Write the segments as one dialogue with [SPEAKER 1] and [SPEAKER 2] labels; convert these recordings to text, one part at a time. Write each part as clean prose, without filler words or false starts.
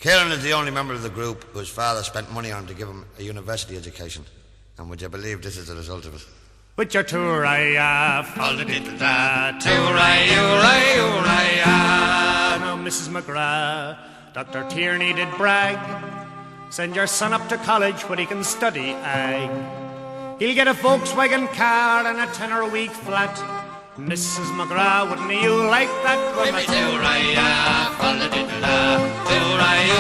[SPEAKER 1] Kieran is the only member of the group whose father spent money on to give him a university education. And would you believe this is the result of it?
[SPEAKER 2] With your tour-I-ya, fall-a-diddle-da, tour-I-ya. Now, Mrs. McGrath, Dr. Tierney did brag, send your son up to college where he can study ag. He'll get a Volkswagen car and a tenner a week flat. Mrs. McGrath, wouldn't you like that?
[SPEAKER 3] With me tour-I-ya, fall-a-diddle-da, tour-I-ya.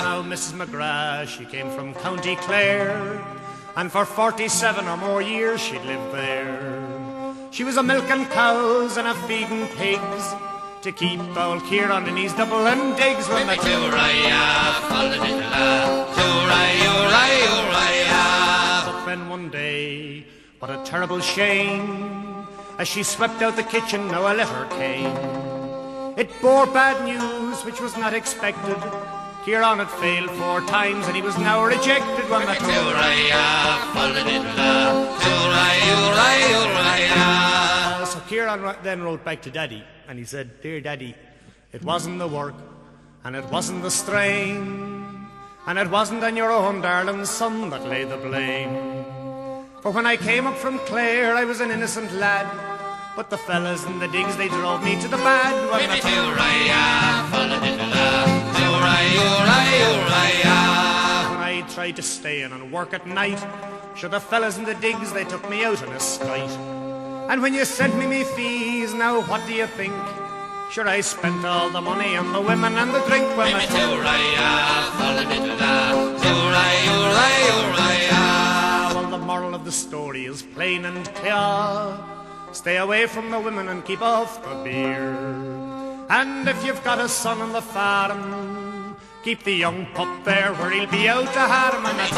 [SPEAKER 2] Now, Mrs. McGrath, she came from County Clare, and for 47 or more years she'd lived there. She was a milking cows and a feeding pigs to keep old Kieran in his Dublin digs.
[SPEAKER 3] With me tour-I-ya, fall-a-diddle-da, tour-I-ya.
[SPEAKER 2] But then one day, what a terrible shame, as she swept out the kitchen, now a letter came. It bore bad news, which was not expected. Kieran had failed 4 times, and he was now rejected. When the
[SPEAKER 3] tour-I-ya, fall-a-diddle-da, tour-I-ya.
[SPEAKER 2] So Kieran then wrote back to Daddy, and he said, "Dear Daddy, it wasn't the work, and it wasn't the strain, and it wasn't on your own darling son that lay the blame. For when I came up from Clare, I was an innocent lad, but the fellas in the digs, they drove me to the bad."
[SPEAKER 3] With me tour-I-ya, fall-a-diddle-da, tour-I-ya.
[SPEAKER 2] When I tried to stay in and work at night, sure the fellas in the digs, they took me out in a skite. And when you sent me fees, now what do you think? Sure, I spent all the money on the women and the drink.
[SPEAKER 3] With me tour-I-ya, fall-a-diddle-da, tour-I-ya.
[SPEAKER 2] Well, the moral of the story is plain and clear. Stay away from the women and keep off the beer. And if you've got a son on the farm, keep the young pup there where he'll be out to harm.
[SPEAKER 3] With me